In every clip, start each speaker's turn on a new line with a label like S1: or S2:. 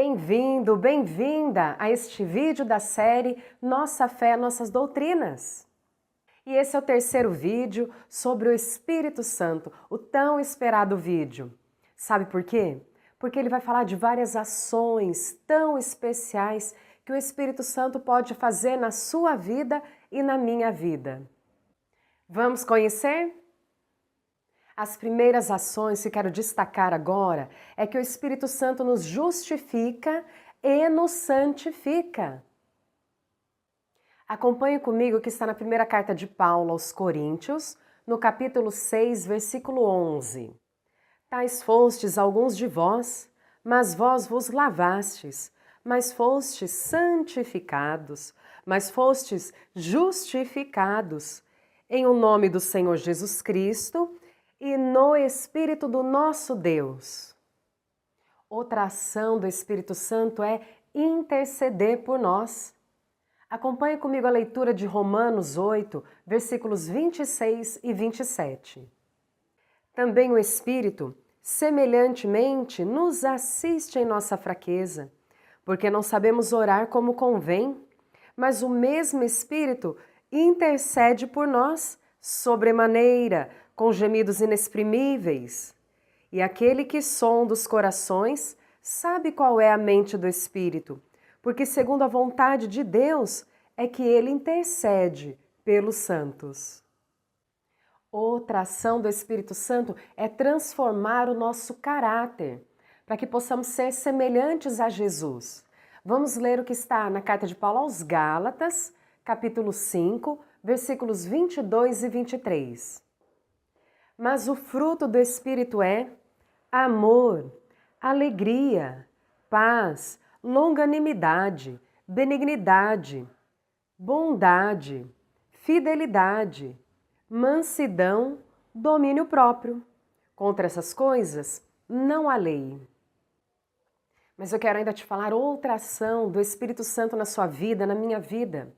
S1: Bem-vindo, bem-vinda a este vídeo da série Nossa Fé, Nossas Doutrinas. E esse é o terceiro vídeo sobre o Espírito Santo, o tão esperado vídeo. Sabe por quê? Porque ele vai falar de várias ações tão especiais que o Espírito Santo pode fazer na sua vida e na minha vida. Vamos conhecer? As primeiras ações que quero destacar agora é que o Espírito Santo nos justifica e nos santifica. Acompanhe comigo o que está na primeira carta de Paulo aos Coríntios, no capítulo 6, versículo 11. Tais fostes alguns de vós, mas vós vos lavastes, mas fostes santificados, mas fostes justificados, em o nome do Senhor Jesus Cristo e no Espírito do nosso Deus. Outra ação do Espírito Santo é interceder por nós. Acompanhe comigo a leitura de Romanos 8, versículos 26 e 27. Também o Espírito, semelhantemente, nos assiste em nossa fraqueza, porque não sabemos orar como convém, mas o mesmo Espírito intercede por nós sobremaneira, com gemidos inexprimíveis. E aquele que sonda os corações sabe qual é a mente do Espírito, porque segundo a vontade de Deus é que ele intercede pelos santos. Outra ação do Espírito Santo é transformar o nosso caráter, para que possamos ser semelhantes a Jesus. Vamos ler o que está na carta de Paulo aos Gálatas, capítulo 5, versículos 22 e 23. Mas o fruto do Espírito é amor, alegria, paz, longanimidade, benignidade, bondade, fidelidade, mansidão, domínio próprio. Contra essas coisas não há lei. Mas eu quero ainda te falar outra ação do Espírito Santo na sua vida, na minha vida,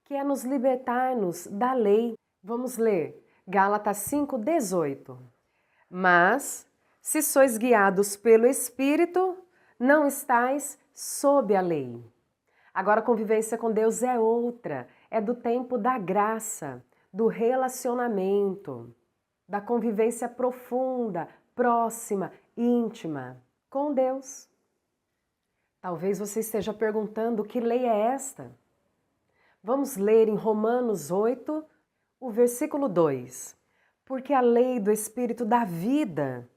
S1: que é nos libertar-nos da lei. Vamos ler Gálatas 5:18. Mas, se sois guiados pelo Espírito, não estais sob a lei. Agora a convivência com Deus é outra, é do tempo da graça, do relacionamento, da convivência profunda, próxima, íntima com Deus. Talvez você esteja perguntando que lei é esta? Vamos ler em Romanos 8, o versículo 2. Porque a lei do Espírito da vida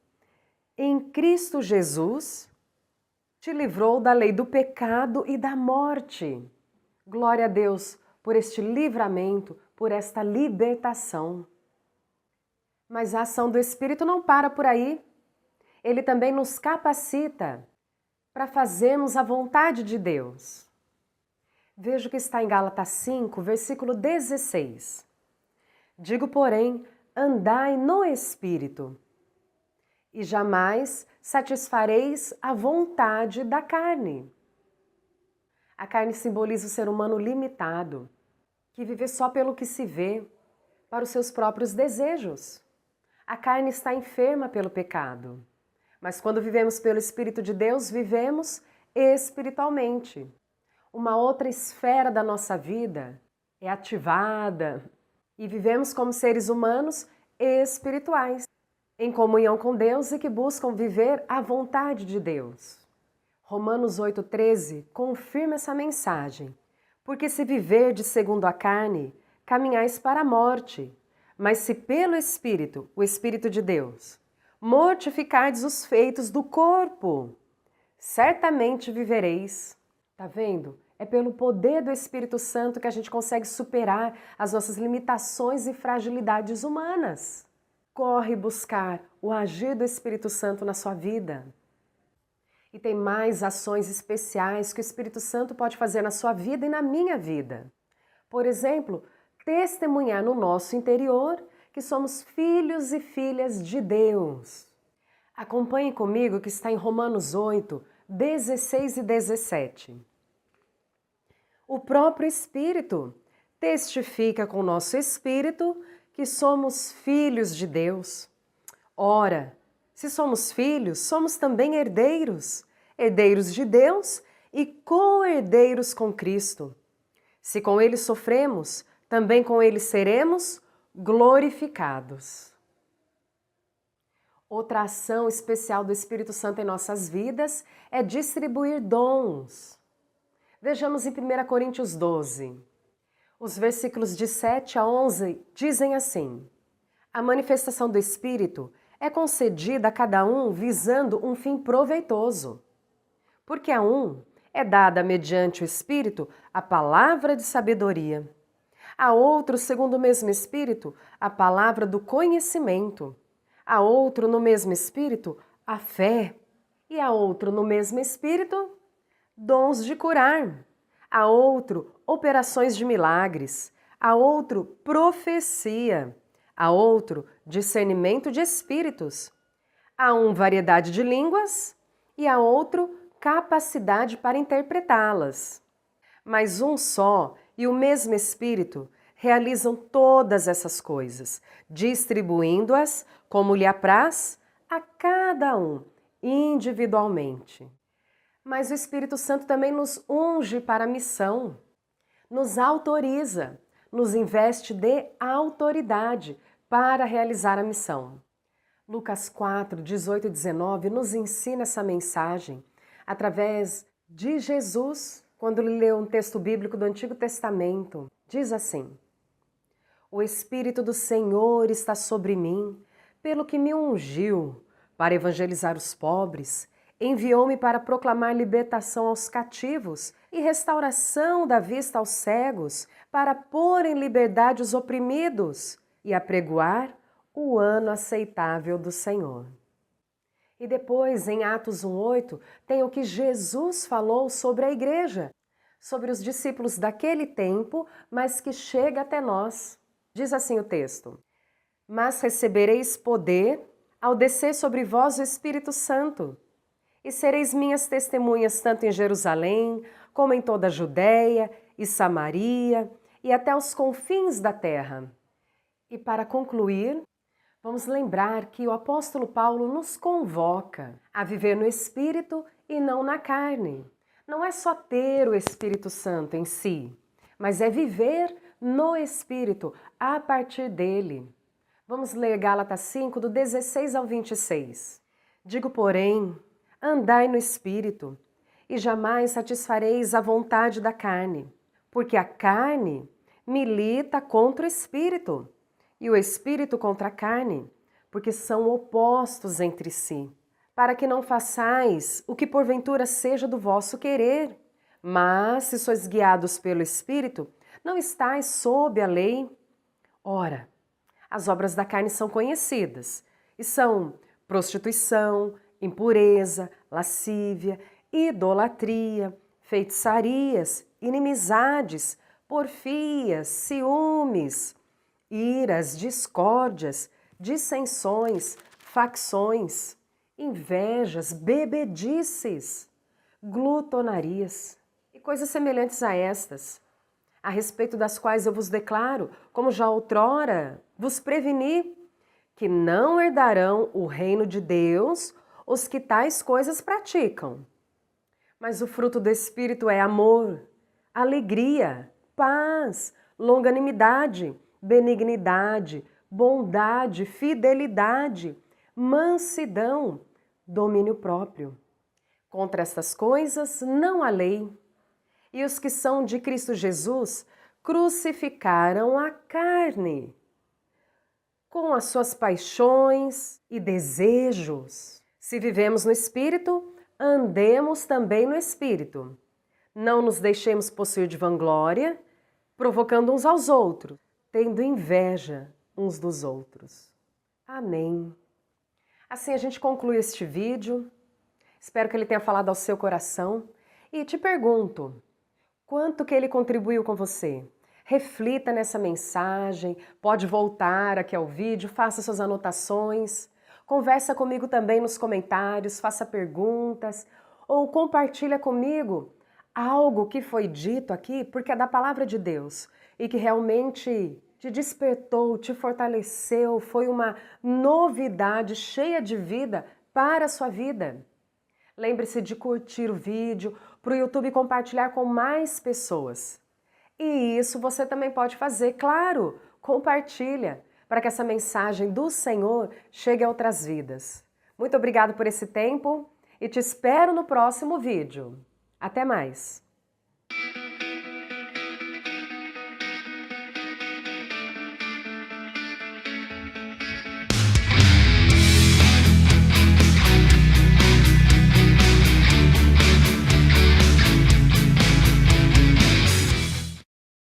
S1: em Cristo Jesus te livrou da lei do pecado e da morte. Glória a Deus por este livramento, por esta libertação. Mas a ação do Espírito não para por aí. Ele também nos capacita para fazermos a vontade de Deus. Veja o que está em Gálatas 5, versículo 16. Digo, porém, andai no Espírito, e jamais satisfareis a vontade da carne. A carne simboliza o ser humano limitado, que vive só pelo que se vê, para os seus próprios desejos. A carne está enferma pelo pecado, mas quando vivemos pelo Espírito de Deus, vivemos espiritualmente. Uma outra esfera da nossa vida é ativada e vivemos como seres humanos espirituais, em comunhão com Deus e que buscam viver a vontade de Deus. Romanos 8,13 confirma essa mensagem. Porque se viverdes segundo a carne, caminhais para a morte, mas se pelo Espírito, o Espírito de Deus, mortificardes os feitos do corpo, certamente vivereis. Tá vendo? É pelo poder do Espírito Santo que a gente consegue superar as nossas limitações e fragilidades humanas. Corre buscar o agir do Espírito Santo na sua vida. E tem mais ações especiais que o Espírito Santo pode fazer na sua vida e na minha vida. Por exemplo, testemunhar no nosso interior que somos filhos e filhas de Deus. Acompanhe comigo que está em Romanos 8, 16 e 17. O próprio Espírito testifica com o nosso espírito que somos filhos de Deus. Ora, se somos filhos, somos também herdeiros, herdeiros de Deus e co-herdeiros com Cristo. Se com ele sofremos, também com ele seremos glorificados. Outra ação especial do Espírito Santo em nossas vidas é distribuir dons. Vejamos em 1 Coríntios 12. Os versículos de 7 a 11 dizem assim: a manifestação do Espírito é concedida a cada um visando um fim proveitoso. Porque a um é dada mediante o Espírito a palavra de sabedoria, a outro, segundo o mesmo Espírito, a palavra do conhecimento, a outro, no mesmo Espírito, a fé, e a outro, no mesmo Espírito, dons de curar, a outro, operações de milagres, a outro, profecia, a outro, discernimento de espíritos, a um, variedade de línguas e a outro, capacidade para interpretá-las. Mas um só e o mesmo Espírito realizam todas essas coisas, distribuindo-as, como lhe apraz, a cada um, individualmente. Mas o Espírito Santo também nos unge para a missão, nos autoriza, nos investe de autoridade para realizar a missão. Lucas 4, 18 e 19 nos ensina essa mensagem através de Jesus, quando ele leu um texto bíblico do Antigo Testamento. Diz assim: o Espírito do Senhor está sobre mim, pelo que me ungiu para evangelizar os pobres, enviou-me para proclamar libertação aos cativos e restauração da vista aos cegos, para pôr em liberdade os oprimidos e apregoar o ano aceitável do Senhor. E depois, em Atos 1:8, tem o que Jesus falou sobre a igreja, sobre os discípulos daquele tempo, mas que chega até nós. Diz assim o texto: mas recebereis poder ao descer sobre vós o Espírito Santo, e sereis minhas testemunhas tanto em Jerusalém, como em toda a Judéia e Samaria, e até os confins da terra. E para concluir, vamos lembrar que o apóstolo Paulo nos convoca a viver no Espírito e não na carne. Não é só ter o Espírito Santo em si, mas é viver no Espírito, a partir dele. Vamos ler Gálatas 5, do 16 ao 26. Digo, porém, andai no Espírito, e jamais satisfareis a vontade da carne, porque a carne milita contra o Espírito, e o Espírito contra a carne, porque são opostos entre si, para que não façais o que porventura seja do vosso querer. Mas, se sois guiados pelo Espírito, não estáis sob a lei. Ora, as obras da carne são conhecidas, e são prostituição, impureza, lascívia, idolatria, feitiçarias, inimizades, porfias, ciúmes, iras, discórdias, dissensões, facções, invejas, bebedices, glutonarias e coisas semelhantes a estas, a respeito das quais eu vos declaro, como já outrora vos preveni, que não herdarão o reino de Deus os que tais coisas praticam. Mas o fruto do Espírito é amor, alegria, paz, longanimidade, benignidade, bondade, fidelidade, mansidão, domínio próprio. Contra estas coisas não há lei. E os que são de Cristo Jesus crucificaram a carne com as suas paixões e desejos. Se vivemos no Espírito, andemos também no Espírito. Não nos deixemos possuir de vanglória, provocando uns aos outros, tendo inveja uns dos outros. Amém. Assim a gente conclui este vídeo. Espero que ele tenha falado ao seu coração. E te pergunto, quanto que ele contribuiu com você? Reflita nessa mensagem, pode voltar aqui ao vídeo, faça suas anotações, conversa comigo também nos comentários, faça perguntas ou compartilha comigo algo que foi dito aqui, porque é da palavra de Deus e que realmente te despertou, te fortaleceu, foi uma novidade cheia de vida para a sua vida. Lembre-se de curtir o vídeo para o YouTube compartilhar com mais pessoas. E isso você também pode fazer, claro, compartilha, para que essa mensagem do Senhor chegue a outras vidas. Muito obrigado por esse tempo e te espero no próximo vídeo. Até mais!